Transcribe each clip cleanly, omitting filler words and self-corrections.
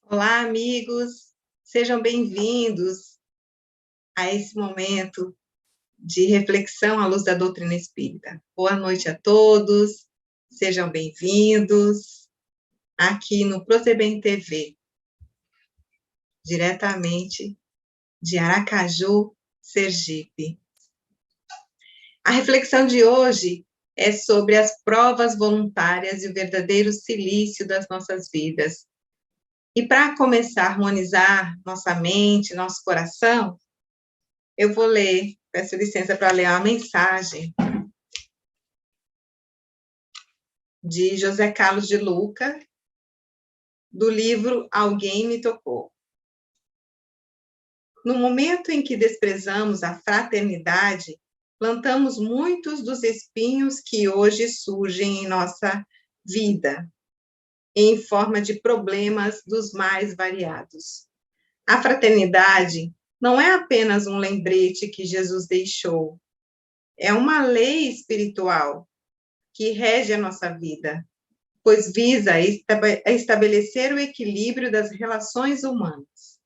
Olá, amigos, sejam bem-vindos a esse momento de reflexão à luz da doutrina espírita. Boa noite a todos, sejam bem-vindos aqui no Protebem TV, diretamente de Aracaju, Sergipe. A reflexão de hoje é sobre as provas voluntárias e o verdadeiro silício das nossas vidas. E para começar a harmonizar nossa mente, nosso coração, eu vou ler, peço licença para ler uma mensagem de José Carlos de Luca, do livro Alguém Me Tocou. No momento em que desprezamos a fraternidade, plantamos muitos dos espinhos que hoje surgem em nossa vida, em forma de problemas dos mais variados. A fraternidade não é apenas um lembrete que Jesus deixou, é uma lei espiritual que rege a nossa vida, pois visa estabelecer o equilíbrio das relações humanas.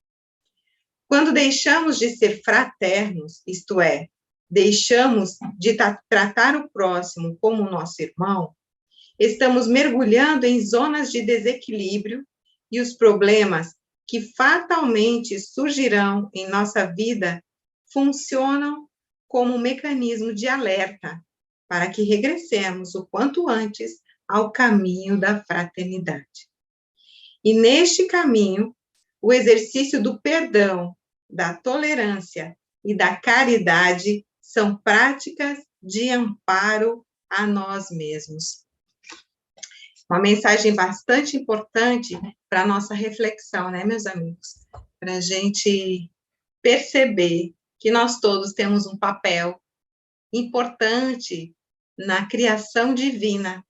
Quando deixamos de ser fraternos, isto é, deixamos de tratar o próximo como nosso irmão, estamos mergulhando em zonas de desequilíbrio e os problemas que fatalmente surgirão em nossa vida funcionam como um mecanismo de alerta para que regressemos o quanto antes ao caminho da fraternidade. E neste caminho, o exercício do perdão, da tolerância e da caridade são práticas de amparo a nós mesmos. Uma mensagem bastante importante para a nossa reflexão, né, meus amigos? Para a gente perceber que nós todos temos um papel importante na criação divina.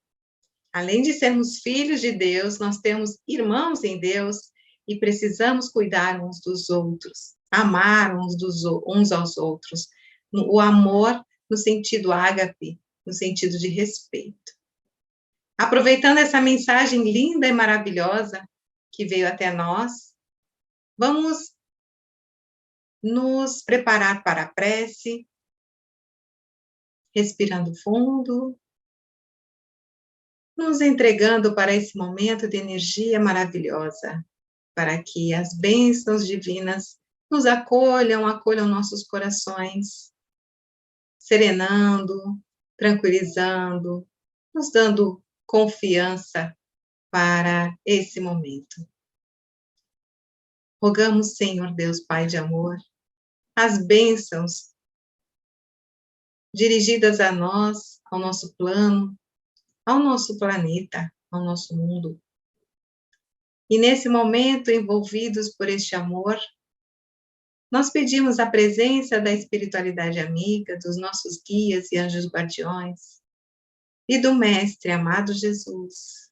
Além de sermos filhos de Deus, nós temos irmãos em Deus e precisamos cuidar uns dos outros, amar uns aos outros. O amor no sentido ágape, no sentido de respeito. Aproveitando essa mensagem linda e maravilhosa que veio até nós, vamos nos preparar para a prece, respirando fundo, nos entregando para esse momento de energia maravilhosa, para que as bênçãos divinas nos acolham nossos corações, serenando, tranquilizando, nos dando confiança para esse momento. Rogamos, Senhor Deus, Pai de amor, as bênçãos dirigidas a nós, ao nosso plano, ao nosso planeta, ao nosso mundo. E nesse momento, envolvidos por este amor, nós pedimos a presença da espiritualidade amiga, dos nossos guias e anjos guardiões, e do Mestre amado Jesus,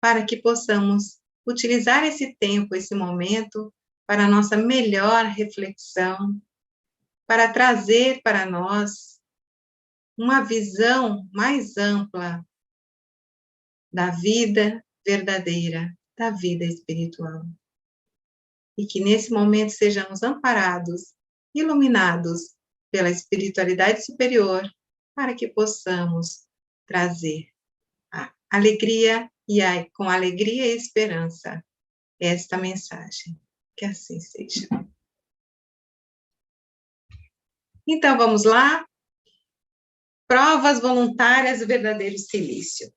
para que possamos utilizar esse tempo, esse momento, para a nossa melhor reflexão, para trazer para nós uma visão mais ampla da vida verdadeira, da vida espiritual. E que nesse momento sejamos amparados, iluminados pela espiritualidade superior, para que possamos trazer a alegria com alegria e esperança esta mensagem. Que assim seja. Então, vamos lá. Provas voluntárias do verdadeiro silício.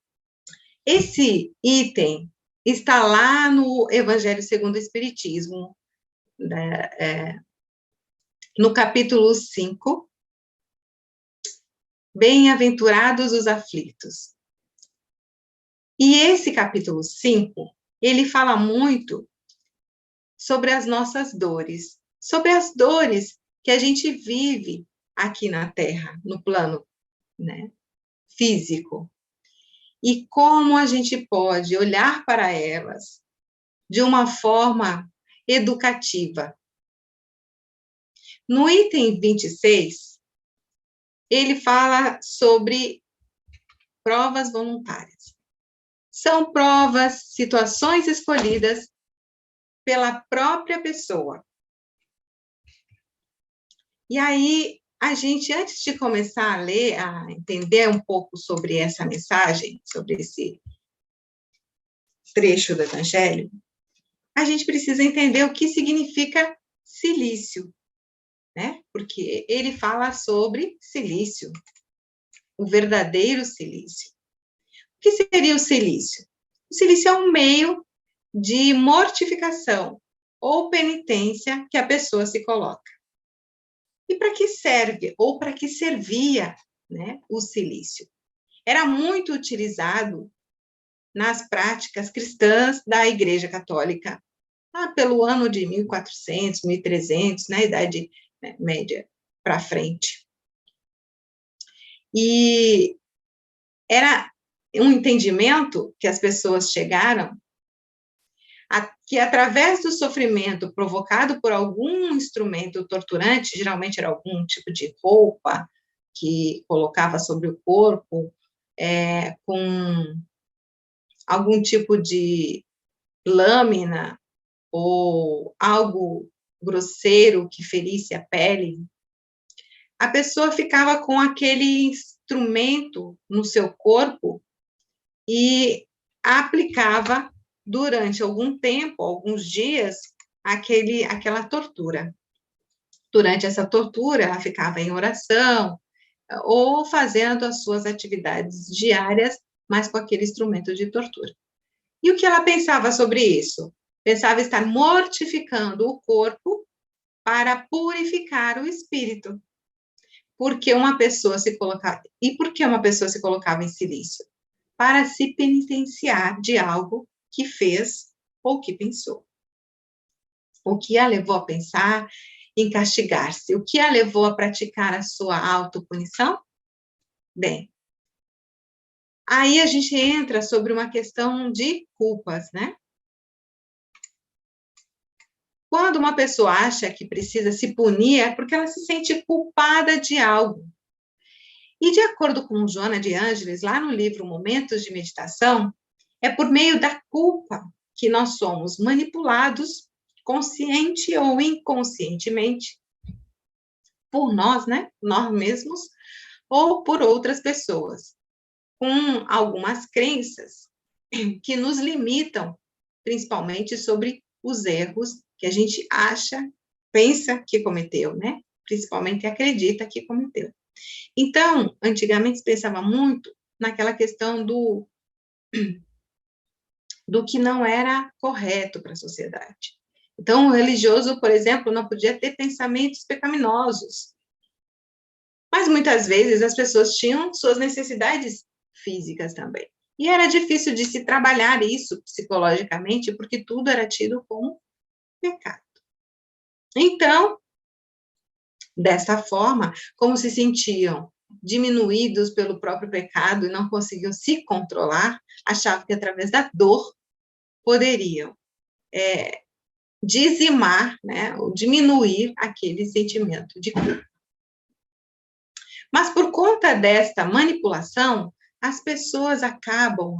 Esse item está lá no Evangelho segundo o Espiritismo, no capítulo 5, Bem-aventurados os aflitos. E esse capítulo 5, ele fala muito sobre as nossas dores, sobre as dores que a gente vive aqui na Terra, no plano, né, físico. E como a gente pode olhar para elas de uma forma educativa. No item 26, ele fala sobre provas voluntárias. são provas, situações escolhidas pela própria pessoa. E aí, a gente, antes de começar a ler, a entender um pouco sobre essa mensagem, sobre esse trecho do Evangelho, a gente precisa entender o que significa silício, né? Porque ele fala sobre silício, o verdadeiro silício. O que seria o silício? O silício é um meio de mortificação ou penitência que a pessoa se coloca. E para que serve, ou para que servia, né, o silício? Era muito utilizado nas práticas cristãs da Igreja Católica, pelo ano de 1400, 1300, na Idade Média para frente. E era um entendimento que as pessoas chegaram que, através do sofrimento provocado por algum instrumento torturante, geralmente era algum tipo de roupa que colocava sobre o corpo, com algum tipo de lâmina ou algo grosseiro que ferisse a pele, a pessoa ficava com aquele instrumento no seu corpo e aplicava durante algum tempo, alguns dias, aquela tortura. Durante essa tortura, ela ficava em oração ou fazendo as suas atividades diárias, mas com aquele instrumento de tortura. E o que ela pensava sobre isso? Pensava estar mortificando o corpo para purificar o espírito. Porque uma pessoa se colocava... E por que uma pessoa se colocava em silício? Para se penitenciar de algo que fez ou que pensou. O que a levou a pensar em castigar-se? O que a levou a praticar a sua autopunição? Bem, aí a gente entra sobre uma questão de culpas, né? Quando uma pessoa acha que precisa se punir, é porque ela se sente culpada de algo. E, de acordo com Joana de Ângeles, lá no livro Momentos de Meditação, é por meio da culpa que nós somos manipulados, consciente ou inconscientemente, por nós, né? Nós mesmos, ou por outras pessoas, com algumas crenças que nos limitam, principalmente sobre os erros que a gente acha, pensa que cometeu, né? Principalmente acredita que cometeu. Então, antigamente se pensava muito naquela questão do que não era correto para a sociedade. Então, o religioso, por exemplo, não podia ter pensamentos pecaminosos. Mas muitas vezes as pessoas tinham suas necessidades físicas também. E era difícil de se trabalhar isso psicologicamente, porque tudo era tido como pecado. Então, dessa forma, como se sentiam diminuídos pelo próprio pecado e não conseguiam se controlar, achavam que através da dor poderiam dizimar, né, ou diminuir aquele sentimento de culpa. Mas por conta desta manipulação, as pessoas acabam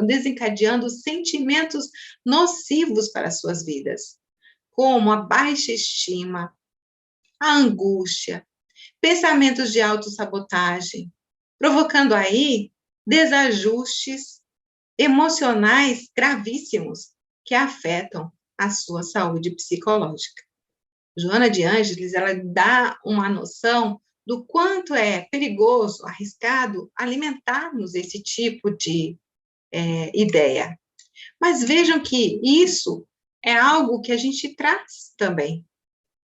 desencadeando sentimentos nocivos para as suas vidas, como a baixa estima, a angústia, pensamentos de autossabotagem, provocando aí desajustes emocionais gravíssimos que afetam a sua saúde psicológica. Joana de Ângeles, ela dá uma noção do quanto é perigoso, arriscado alimentarmos esse tipo de ideia. Mas vejam que isso é algo que a gente traz também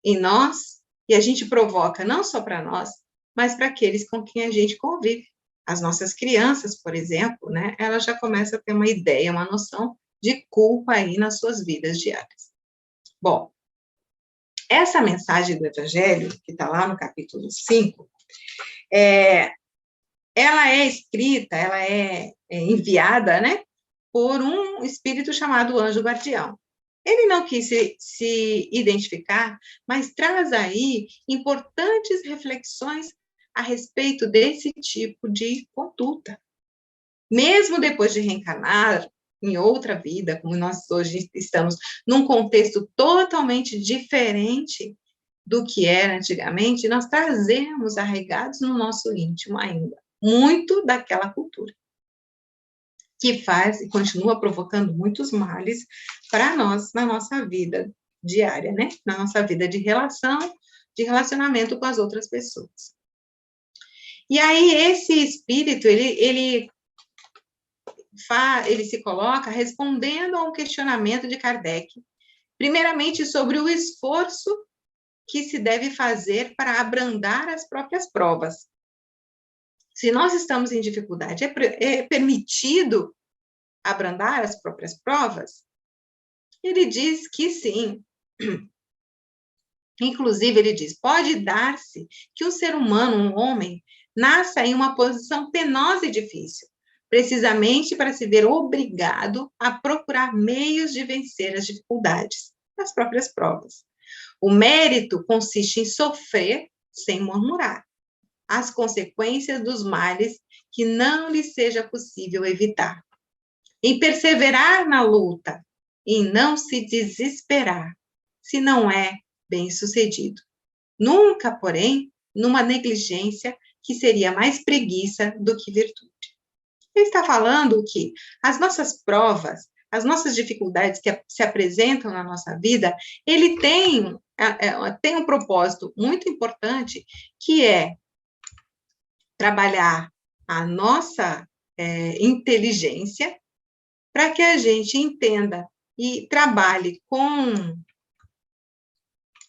em nós e a gente provoca não só para nós, mas para aqueles com quem a gente convive. As nossas crianças, por exemplo, né, elas já começam a ter uma ideia, uma noção de culpa aí nas suas vidas diárias. Bom, essa mensagem do Evangelho, que está lá no capítulo 5, ela é escrita, ela é enviada, né, por um espírito chamado anjo guardião. Ele não quis se identificar, mas traz aí importantes reflexões a respeito desse tipo de conduta. mesmo depois de reencarnar em outra vida, como nós hoje estamos num contexto totalmente diferente do que era antigamente, nós trazemos arraigados no nosso íntimo ainda muito daquela cultura, que faz e continua provocando muitos males para nós na nossa vida diária, né? Na nossa vida de relação, de relacionamento com as outras pessoas. E aí esse espírito, ele se coloca respondendo a um questionamento de Kardec, primeiramente sobre o esforço que se deve fazer para abrandar as próprias provas. Se nós estamos em dificuldade, é permitido abrandar as próprias provas? Ele diz que sim. Inclusive, ele diz, pode dar-se que um ser humano, um homem, nasça em uma posição penosa e difícil, precisamente para se ver obrigado a procurar meios de vencer as dificuldades das próprias provas. O mérito consiste em sofrer sem murmurar as consequências dos males que não lhe seja possível evitar, em perseverar na luta, em não se desesperar, se não é bem-sucedido. Nunca, porém, numa negligência que seria mais preguiça do que virtude. Ele está falando que as nossas provas, as nossas dificuldades que se apresentam na nossa vida, ele tem um propósito muito importante, que é trabalhar a nossa inteligência para que a gente entenda e trabalhe com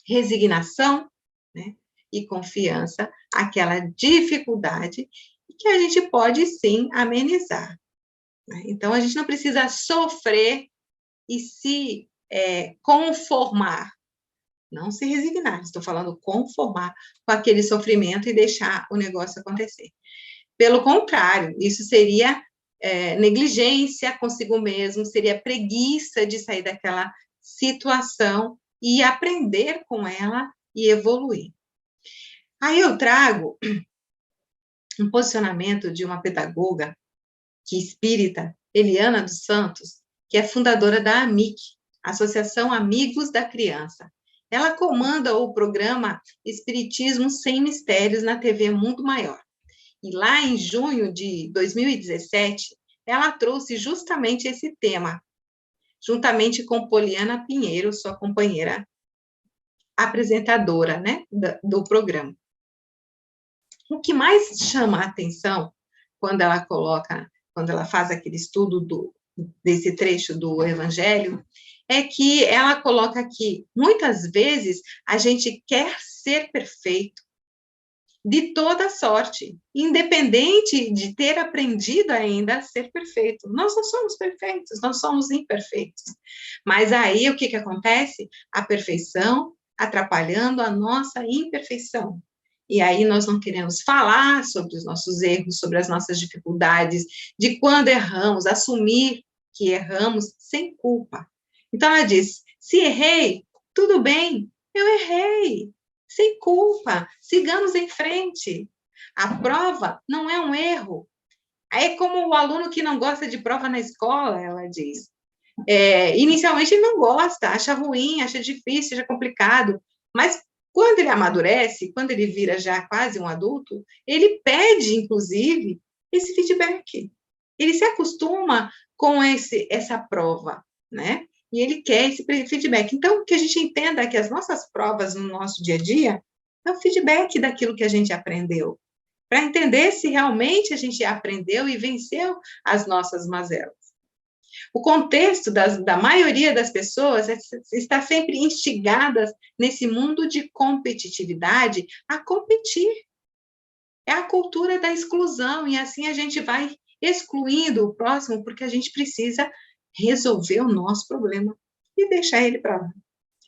resignação, né, e confiança aquela dificuldade que a gente pode, sim, amenizar. Né? Então, a gente não precisa sofrer e se conformar, não se resignar, estou falando conformar com aquele sofrimento e deixar o negócio acontecer. Pelo contrário, isso seria negligência consigo mesmo, seria preguiça de sair daquela situação e aprender com ela e evoluir. Aí eu trago um posicionamento de uma pedagoga que espírita, Eliana dos Santos, que é fundadora da AMIC, Associação Amigos da Criança. Ela comanda o programa Espiritismo Sem Mistérios na TV Mundo Maior. E lá em junho de 2017, ela trouxe justamente esse tema, juntamente com Poliana Pinheiro, sua companheira apresentadora, né, do programa. O que mais chama a atenção quando ela faz aquele estudo desse trecho do Evangelho, é que ela coloca que, muitas vezes, a gente quer ser perfeito, de toda sorte, independente de ter aprendido ainda a ser perfeito. Nós não somos perfeitos, nós somos imperfeitos. Mas aí, o que acontece? A perfeição atrapalhando a nossa imperfeição. E aí nós não queremos falar sobre os nossos erros, sobre as nossas dificuldades, de quando erramos, assumir que erramos sem culpa. Então ela diz, se errei, tudo bem, eu errei, sem culpa, sigamos em frente. A prova não é um erro. É como o aluno que não gosta de prova na escola, ela diz. Inicialmente ele não gosta, acha ruim, acha difícil, acha complicado, mas quando ele amadurece, quando ele vira já quase um adulto, ele pede, inclusive, esse feedback. Ele se acostuma com essa prova, né? E ele quer esse feedback. Então, que a gente entenda que as nossas provas no nosso dia a dia é o feedback daquilo que a gente aprendeu, para entender se realmente a gente aprendeu e venceu as nossas mazelas. O contexto da maioria das pessoas está sempre instigadas nesse mundo de competitividade a competir. É a cultura da exclusão, e assim a gente vai excluindo o próximo porque a gente precisa resolver o nosso problema e deixar ele para lá.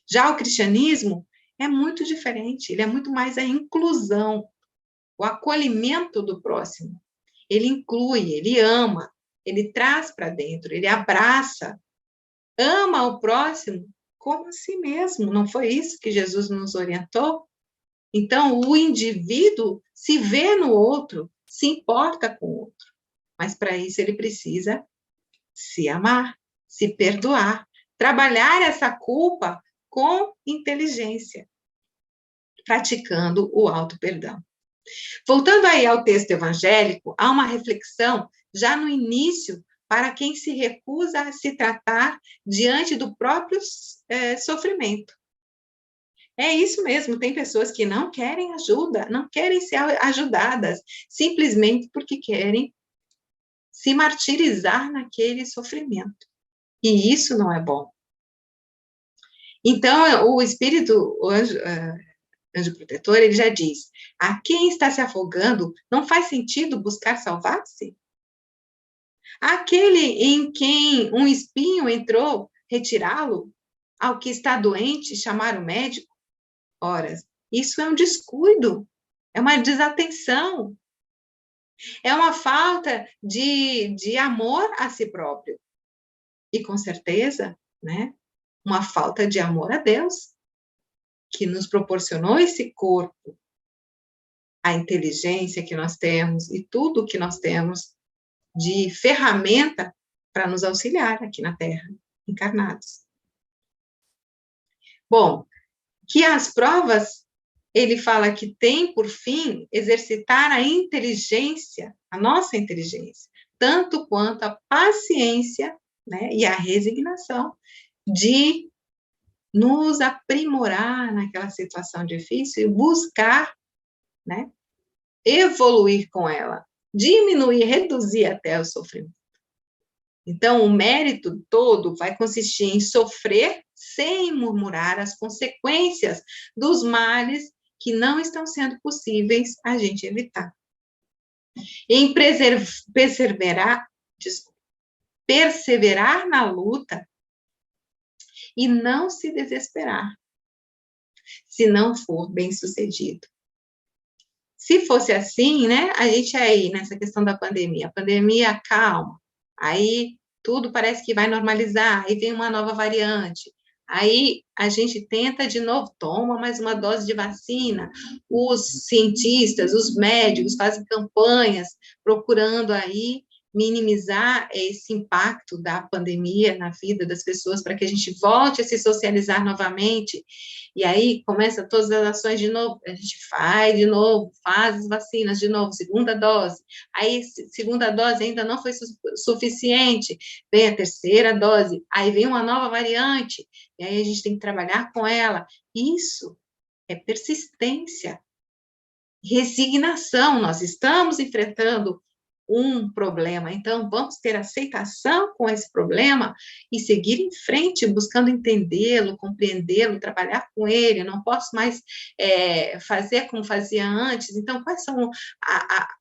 Já o cristianismo é muito diferente, ele é muito mais a inclusão, o acolhimento do próximo. Ele inclui, ele ama, ele traz para dentro, ele abraça, ama o próximo como a si mesmo. Não foi isso que Jesus nos orientou? Então, o indivíduo se vê no outro, se importa com o outro. Mas para isso ele precisa se amar, se perdoar, trabalhar essa culpa com inteligência, praticando o auto-perdão. Voltando aí ao texto evangélico, há uma reflexão já no início para quem se recusa a se tratar diante do próprio sofrimento. É isso mesmo, tem pessoas que não querem ajuda, não querem ser ajudadas, simplesmente porque querem se martirizar naquele sofrimento. E isso não é bom. Então, o espírito, o anjo protetor, ele já diz: a quem está se afogando, não faz sentido buscar salvar-se? Aquele em quem um espinho entrou, retirá-lo? Ao que está doente, chamar o médico? Ora, isso é um descuido, é uma desatenção, é uma falta de amor a si próprio. E, com certeza, né, uma falta de amor a Deus, que nos proporcionou esse corpo, a inteligência que nós temos e tudo que nós temos de ferramenta para nos auxiliar aqui na Terra, encarnados. Bom, que as provas, ele fala que tem por fim exercitar a inteligência, a nossa inteligência, tanto quanto a paciência, né, e a resignação de nos aprimorar naquela situação difícil e buscar, né, evoluir com ela, diminuir, reduzir até o sofrimento. Então, o mérito todo vai consistir em sofrer sem murmurar as consequências dos males que não estão sendo possíveis a gente evitar. Em perseverar na luta e não se desesperar, se não for bem-sucedido. Se fosse assim, né, a gente aí, nessa questão da pandemia, a pandemia calma, aí tudo parece que vai normalizar, aí vem uma nova variante, aí a gente tenta de novo, toma mais uma dose de vacina, os cientistas, os médicos fazem campanhas procurando aí minimizar esse impacto da pandemia na vida das pessoas, para que a gente volte a se socializar novamente, e aí começa todas as ações de novo, a gente faz de novo, faz as vacinas de novo, segunda dose, aí segunda dose ainda não foi suficiente, vem a terceira dose, aí vem uma nova variante, e aí a gente tem que trabalhar com ela. Isso é persistência, resignação. Nós estamos enfrentando um problema, então vamos ter aceitação com esse problema e seguir em frente, buscando entendê-lo, compreendê-lo, trabalhar com ele. Eu não posso mais fazer como fazia antes. Então,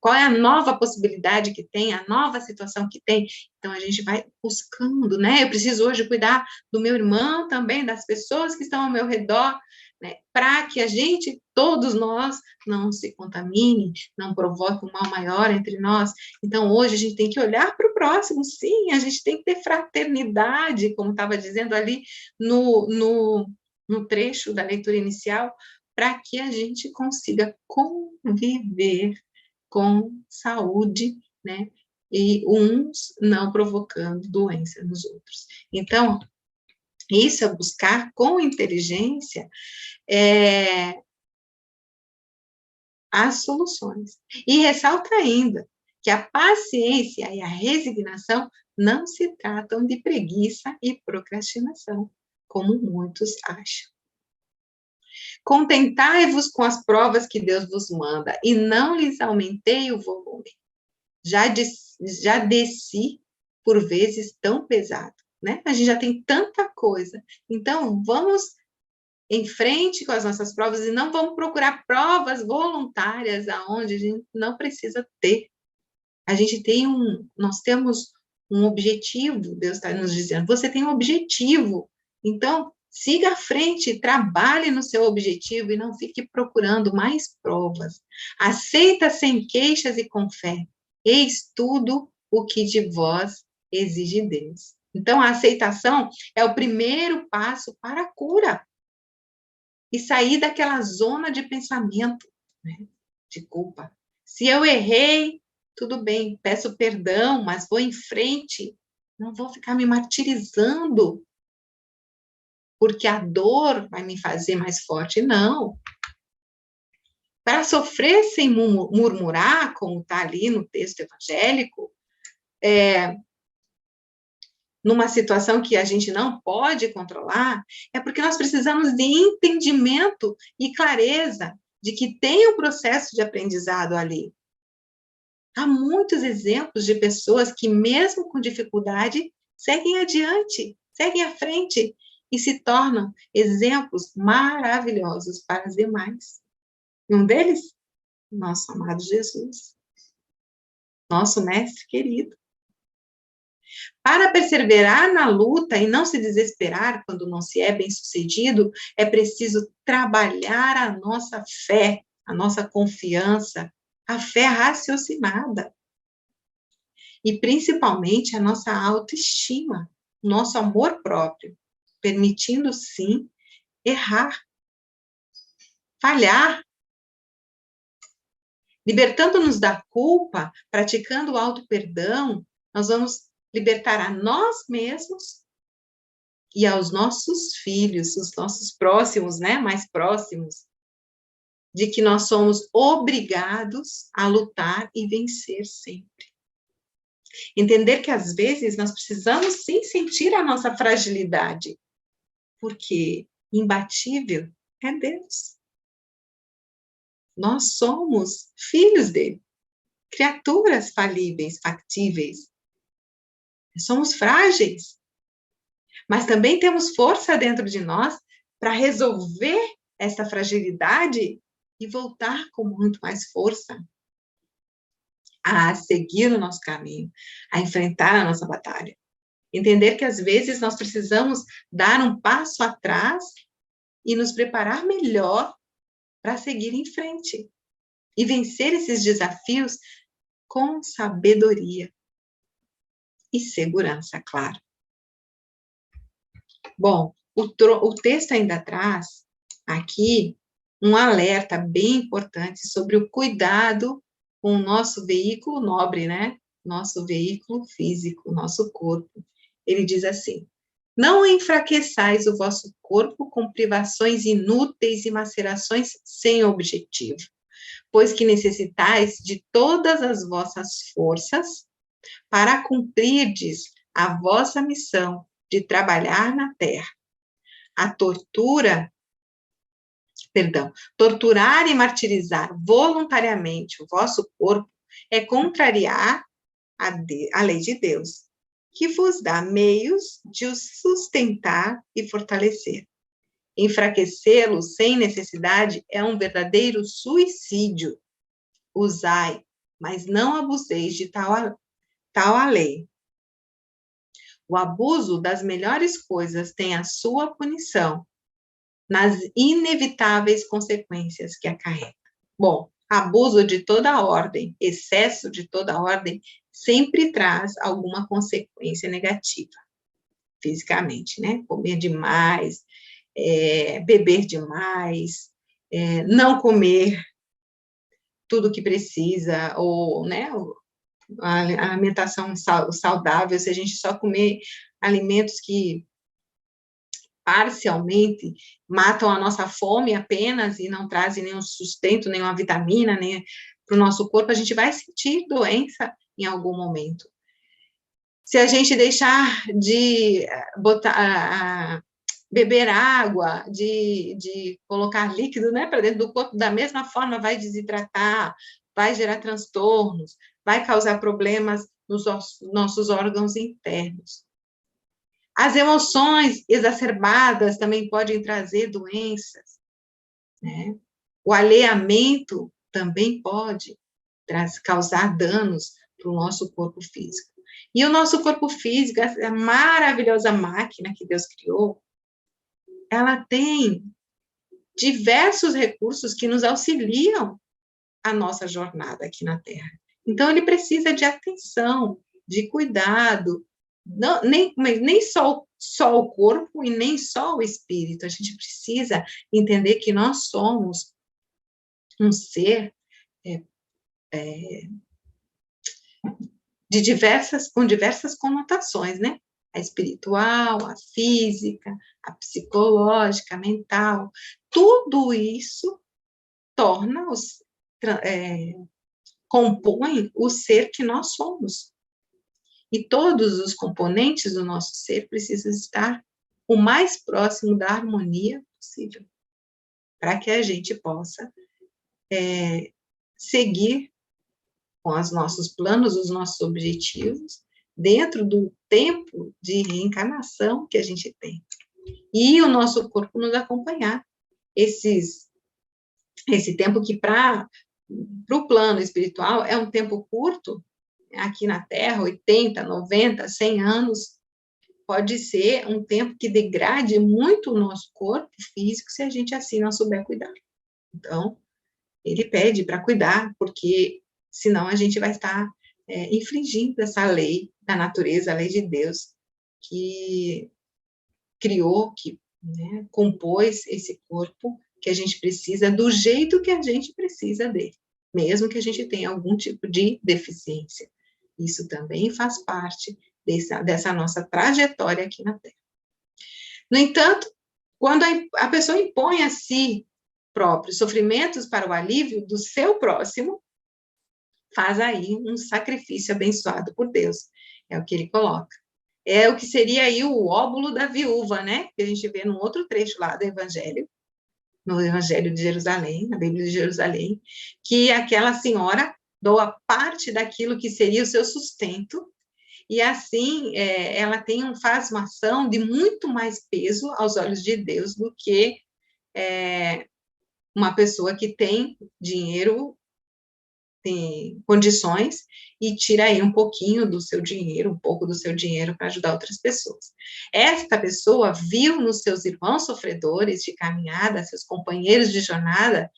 qual é a nova possibilidade que tem, a nova situação que tem? Então, a gente vai buscando, né? Eu preciso hoje cuidar do meu irmão também, das pessoas que estão ao meu redor, né, para que a gente, todos nós, não se contamine, não provoque um mal maior entre nós. Então, hoje, a gente tem que olhar para o próximo, sim, a gente tem que ter fraternidade, como estava dizendo ali no trecho da leitura inicial, para que a gente consiga conviver com saúde, né, e uns não provocando doença nos outros. Então, isso é buscar com inteligência as soluções. E ressalta ainda que a paciência e a resignação não se tratam de preguiça e procrastinação, como muitos acham. Contentai-vos com as provas que Deus vos manda, e não lhes aumentei o volume. Já desci por vezes tão pesado, né? A gente já tem tanta coisa. Então, vamos em frente com as nossas provas e não vamos procurar provas voluntárias aonde a gente não precisa ter. Nós temos um objetivo, Deus está nos dizendo, você tem um objetivo, então siga à frente, trabalhe no seu objetivo e não fique procurando mais provas. Aceita sem queixas e com fé. Eis tudo o que de vós exige Deus. Então, a aceitação é o primeiro passo para a cura. E sair daquela zona de pensamento, né, de culpa. Se eu errei, tudo bem, peço perdão, mas vou em frente, não vou ficar me martirizando, porque a dor vai me fazer mais forte, não. Para sofrer sem murmurar, como está ali no texto evangélico, numa situação que a gente não pode controlar, é porque nós precisamos de entendimento e clareza de que tem um processo de aprendizado ali. Há muitos exemplos de pessoas que, mesmo com dificuldade, seguem adiante, seguem à frente e se tornam exemplos maravilhosos para os demais. E um deles, nosso amado Jesus, nosso mestre querido. Para perseverar na luta e não se desesperar quando não se é bem-sucedido, é preciso trabalhar a nossa fé, a nossa confiança, a fé raciocinada. E principalmente a nossa autoestima, nosso amor próprio, permitindo sim errar, falhar, libertando-nos da culpa, praticando o auto-perdão, nós vamos libertar a nós mesmos e aos nossos filhos, os nossos próximos, né, mais próximos, de que nós somos obrigados a lutar e vencer sempre. Entender que, às vezes, nós precisamos, sim, sentir a nossa fragilidade, porque imbatível é Deus. Nós somos filhos dele, criaturas falíveis, factíveis. Somos frágeis, mas também temos força dentro de nós para resolver essa fragilidade e voltar com muito mais força a seguir o nosso caminho, a enfrentar a nossa batalha. Entender que, às vezes, nós precisamos dar um passo atrás e nos preparar melhor para seguir em frente e vencer esses desafios com sabedoria e segurança, claro. Bom, o texto ainda traz aqui um alerta bem importante sobre o cuidado com o nosso veículo nobre, né? Nosso veículo físico, nosso corpo. Ele diz assim: não enfraqueçais o vosso corpo com privações inúteis e macerações sem objetivo, pois que necessitais de todas as vossas forças para cumprirdes a vossa missão de trabalhar na terra. A torturar e martirizar voluntariamente o vosso corpo é contrariar a lei de Deus, que vos dá meios de os sustentar e fortalecer. Enfraquecê-lo sem necessidade é um verdadeiro suicídio. Usai, mas não abuseis de tal a lei. O abuso das melhores coisas tem a sua punição, nas inevitáveis consequências que acarreta. Bom, abuso de toda ordem, excesso de toda ordem, sempre traz alguma consequência negativa, fisicamente, né? Comer demais, beber demais, não comer tudo que precisa, ou, né, a alimentação saudável, se a gente só comer alimentos que parcialmente matam a nossa fome apenas e não trazem nenhum sustento, nenhuma vitamina, nem para o nosso corpo, a gente vai sentir doença em algum momento. Se a gente deixar de beber água, de colocar líquido, né, para dentro do corpo, da mesma forma vai desidratar, vai gerar transtornos, vai causar problemas nos nossos órgãos internos. As emoções exacerbadas também podem trazer doenças, né? O alheamento também pode causar danos para o nosso corpo físico. E o nosso corpo físico, essa maravilhosa máquina que Deus criou, ela tem diversos recursos que nos auxiliam a nossa jornada aqui na Terra. Então, ele precisa de atenção, de cuidado, não, nem só o corpo e nem só o espírito. A gente precisa entender que nós somos um ser com diversas conotações, né? A espiritual, a física, a psicológica, a mental. Tudo isso torna compõe o ser que nós somos. E todos os componentes do nosso ser precisam estar o mais próximo da harmonia possível, para que a gente possa seguir com os nossos planos, os nossos objetivos, dentro do tempo de reencarnação que a gente tem. E o nosso corpo nos acompanhar. Esse tempo que para o plano espiritual é um tempo curto, aqui na Terra, 80, 90, 100 anos, pode ser um tempo que degrade muito o nosso corpo físico se a gente assim não souber cuidar. Então, ele pede para cuidar, porque senão a gente vai estar infringindo essa lei da natureza, a lei de Deus, que criou, que compôs esse corpo que a gente precisa do jeito que a gente precisa dele, mesmo que a gente tenha algum tipo de deficiência. Isso também faz parte dessa nossa trajetória aqui na Terra. No entanto, quando a pessoa impõe a si próprios sofrimentos para o alívio do seu próximo, faz aí um sacrifício abençoado por Deus. É o que ele coloca. É o que seria aí o óbolo da viúva, né? Que a gente vê num outro trecho lá do Evangelho, no Evangelho de Jerusalém, na Bíblia de Jerusalém, que aquela senhora doa parte daquilo que seria o seu sustento, e assim ela faz uma ação de muito mais peso aos olhos de Deus do que uma pessoa que tem dinheiro, tem condições, e tira aí um pouquinho do seu dinheiro, um pouco do seu dinheiro para ajudar outras pessoas. Esta pessoa viu nos seus irmãos sofredores de caminhada, seus companheiros de jornada,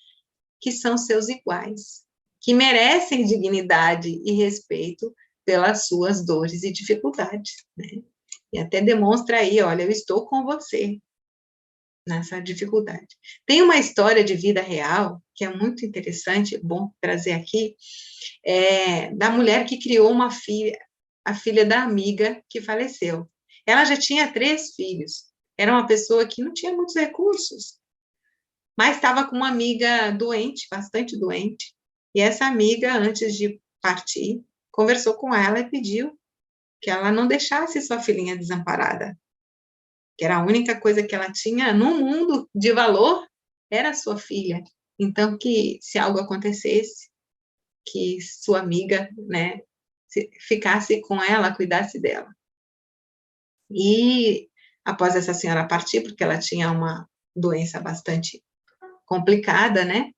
que são seus iguais, que merecem dignidade e respeito pelas suas dores e dificuldades, né? E até demonstra aí, olha, eu estou com você nessa dificuldade. Tem uma história de vida real, que é muito interessante, bom trazer aqui, da mulher que criou uma filha, a filha da amiga que faleceu. Ela já tinha 3 filhos, era uma pessoa que não tinha muitos recursos, mas estava com uma amiga doente, bastante doente, e essa amiga, antes de partir, conversou com ela e pediu que ela não deixasse sua filhinha desamparada, que era a única coisa que ela tinha no mundo de valor, era a sua filha. Então, que se algo acontecesse, que sua amiga, né, ficasse com ela, cuidasse dela. E após essa senhora partir, porque ela tinha uma doença bastante complicada, né,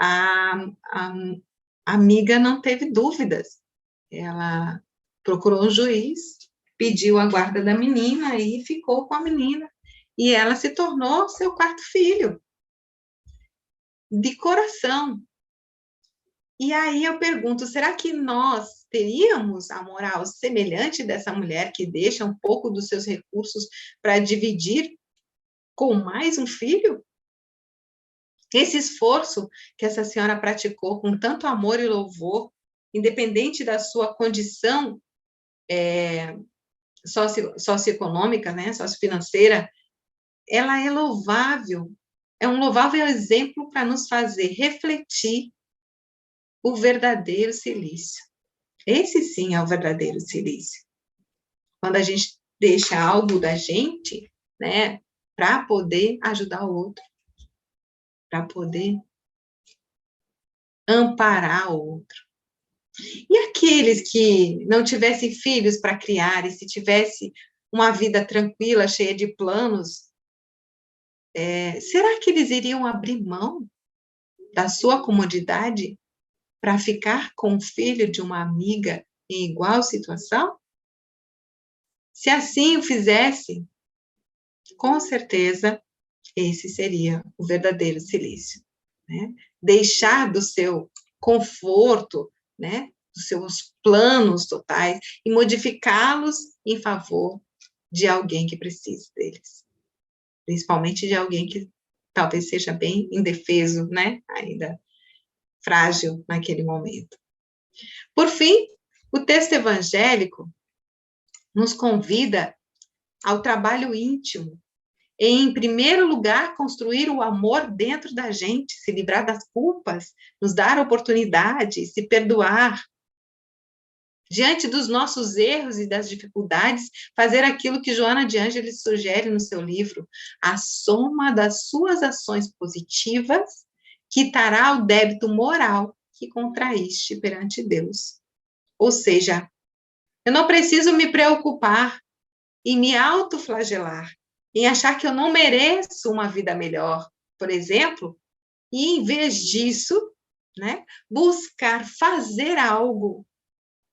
a amiga não teve dúvidas. Ela procurou um juiz, pediu a guarda da menina e ficou com a menina. E ela se tornou seu 4º filho, de coração. E aí eu pergunto, será que nós teríamos a moral semelhante dessa mulher que deixa um pouco dos seus recursos para dividir com mais um filho? Esse esforço que essa senhora praticou com tanto amor e louvor, independente da sua condição socioeconômica, né, sociofinanceira, ela é louvável, é um louvável exemplo para nos fazer refletir o verdadeiro silício. Esse sim é o verdadeiro silício. Quando a gente deixa algo da gente, né, para poder ajudar o outro, para poder amparar o outro. E aqueles que não tivessem filhos para criar, e se tivesse uma vida tranquila, cheia de planos, será que eles iriam abrir mão da sua comodidade para ficar com o filho de uma amiga em igual situação? Se assim o fizesse, com certeza esse seria o verdadeiro silício, né? Deixar do seu conforto, né, dos seus planos totais e modificá-los em favor de alguém que precise deles, principalmente de alguém que talvez seja bem indefeso, né, ainda frágil naquele momento. Por fim, o texto evangélico nos convida ao trabalho íntimo, em primeiro lugar, construir o amor dentro da gente, se livrar das culpas, nos dar oportunidade, se perdoar. Diante dos nossos erros e das dificuldades, fazer aquilo que Joana de Ângeles sugere no seu livro, a soma das suas ações positivas quitará o débito moral que contraíste perante Deus. Ou seja, eu não preciso me preocupar em me autoflagelar, em achar que eu não mereço uma vida melhor, por exemplo, e em vez disso, né, buscar fazer algo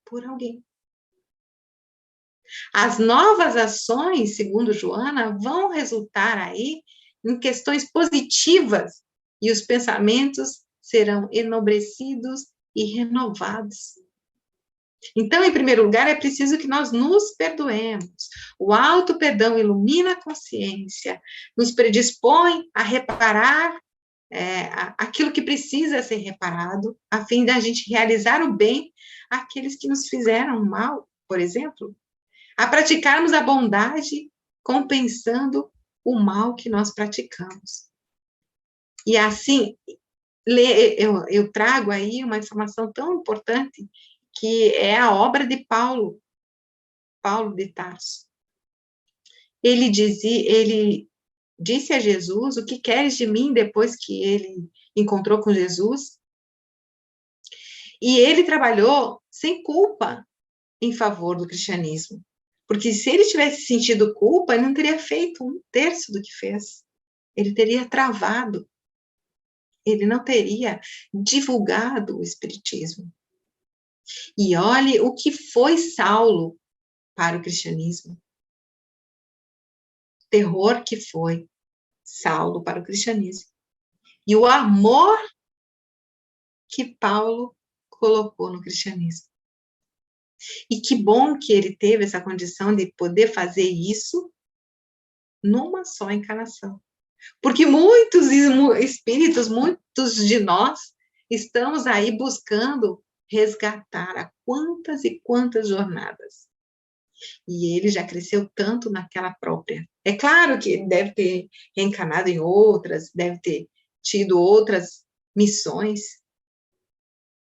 por alguém. As novas ações, segundo Joana, vão resultar aí em questões positivas e os pensamentos serão enobrecidos e renovados. Então, em primeiro lugar, é preciso que nós nos perdoemos. O auto-perdão ilumina a consciência, nos predispõe a reparar aquilo que precisa ser reparado, a fim de a gente realizar o bem àqueles que nos fizeram mal, por exemplo, a praticarmos a bondade compensando o mal que nós praticamos. E assim, eu trago aí uma informação tão importante, que é a obra de Paulo de Tarso. Ele disse a Jesus: o que queres de mim, depois que ele encontrou com Jesus? E ele trabalhou sem culpa em favor do cristianismo. Porque se ele tivesse sentido culpa, ele não teria feito 1/3 do que fez. Ele teria travado. Ele não teria divulgado o espiritismo. E olhe o que foi Saulo para o cristianismo. Terror que foi Saulo para o cristianismo. E o amor que Paulo colocou no cristianismo. E que bom que ele teve essa condição de poder fazer isso numa só encarnação. Porque muitos espíritos, muitos de nós, estamos aí buscando resgatar a quantas e quantas jornadas. E ele já cresceu tanto naquela própria. É claro que ele deve ter reencarnado em outras, deve ter tido outras missões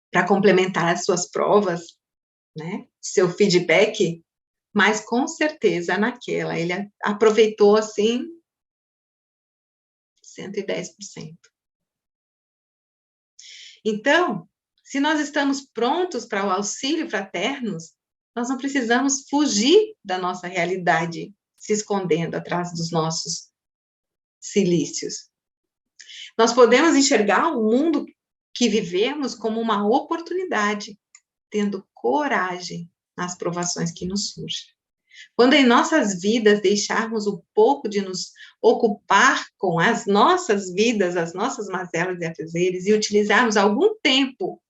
para complementar as suas provas, né? Seu feedback, mas com certeza naquela ele aproveitou assim 110%. Então, se nós estamos prontos para o auxílio fraterno, nós não precisamos fugir da nossa realidade, se escondendo atrás dos nossos silícios. Nós podemos enxergar o mundo que vivemos como uma oportunidade, tendo coragem nas provações que nos surgem. Quando em nossas vidas deixarmos um pouco de nos ocupar com as nossas vidas, as nossas mazelas e afazeres, e utilizarmos algum tempo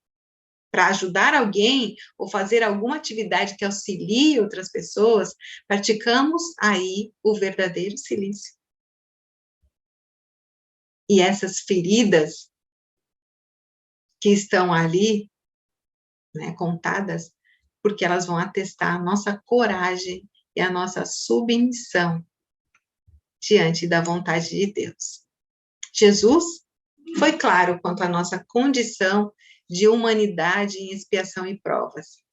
para ajudar alguém ou fazer alguma atividade que auxilie outras pessoas, praticamos aí o verdadeiro silício. E essas feridas que estão ali, né, contadas, porque elas vão atestar a nossa coragem e a nossa submissão diante da vontade de Deus. Jesus foi claro quanto à nossa condição de humanidade em expiação e provas.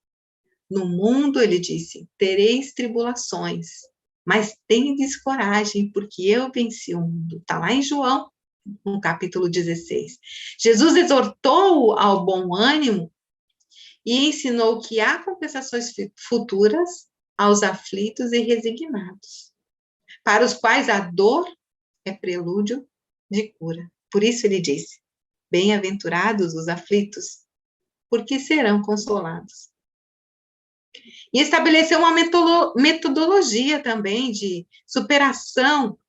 No mundo, ele disse, tereis tribulações, mas tendes coragem, porque eu venci o mundo. Está lá em João, no capítulo 16. Jesus exortou ao bom ânimo e ensinou que há compensações futuras aos aflitos e resignados, para os quais a dor é prelúdio de cura. Por isso ele disse, bem-aventurados os aflitos, porque serão consolados. E estabeleceu uma metodologia também de superação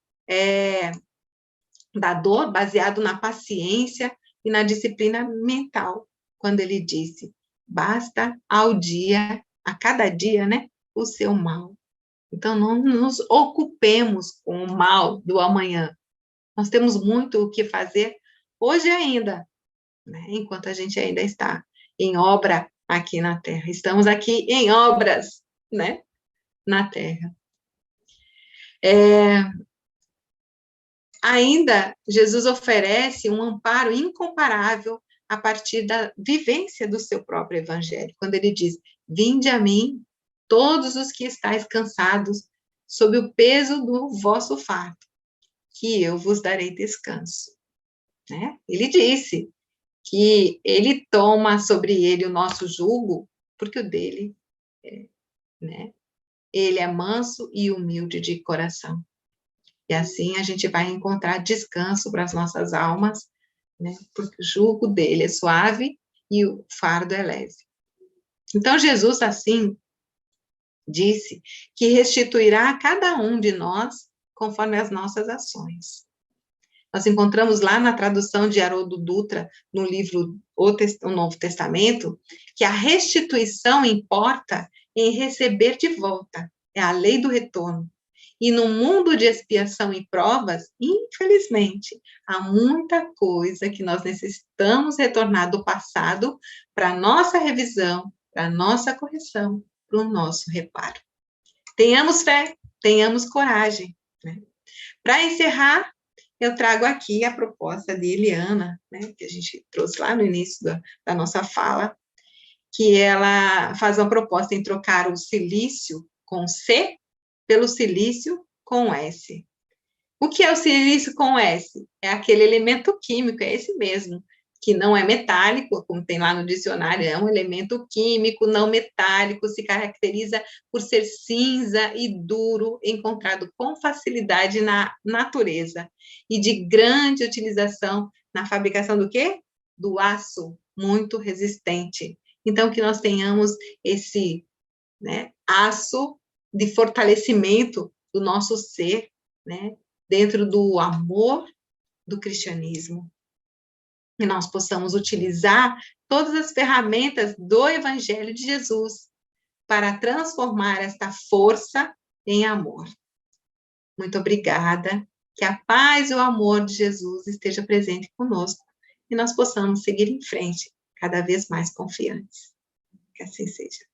da dor, baseado na paciência e na disciplina mental, quando ele disse, basta a cada dia, né, o seu mal. Então, não nos ocupemos com o mal do amanhã. Nós temos muito o que fazer hoje ainda, né, enquanto a gente ainda está em obra aqui na Terra. Estamos aqui em obras, né? Na Terra. Ainda, Jesus oferece um amparo incomparável a partir da vivência do seu próprio evangelho, quando ele diz: vinde a mim, todos os que estáis cansados, sob o peso do vosso fardo, que eu vos darei descanso. Né? Ele disse que ele toma sobre ele o nosso jugo, porque o dele, né? Ele é manso e humilde de coração. E assim a gente vai encontrar descanso para as nossas almas, né? Porque o jugo dele é suave e o fardo é leve. Então, Jesus, assim, disse que restituirá a cada um de nós conforme as nossas ações. Nós encontramos lá na tradução de Haroldo Dutra, no livro O Novo Testamento, que a restituição importa em receber de volta, é a lei do retorno. E no mundo de expiação e provas, infelizmente, há muita coisa que nós necessitamos retornar do passado para a nossa revisão, para a nossa correção, para o nosso reparo. Tenhamos fé, tenhamos coragem. Né? Para encerrar, eu trago aqui a proposta de Eliana, né, que a gente trouxe lá no início da nossa fala, que ela faz uma proposta em trocar o silício com C pelo silício com S. O que é o silício com S? É aquele elemento químico, é esse mesmo, que não é metálico, como tem lá no dicionário, é um elemento químico não metálico, se caracteriza por ser cinza e duro, encontrado com facilidade na natureza, e de grande utilização na fabricação do quê? Do aço, muito resistente. Então, que nós tenhamos esse, né, aço de fortalecimento do nosso ser, né, dentro do amor do cristianismo. E nós possamos utilizar todas as ferramentas do Evangelho de Jesus para transformar esta força em amor. Muito obrigada. Que a paz e o amor de Jesus esteja presente conosco e nós possamos seguir em frente, cada vez mais confiantes. Que assim seja.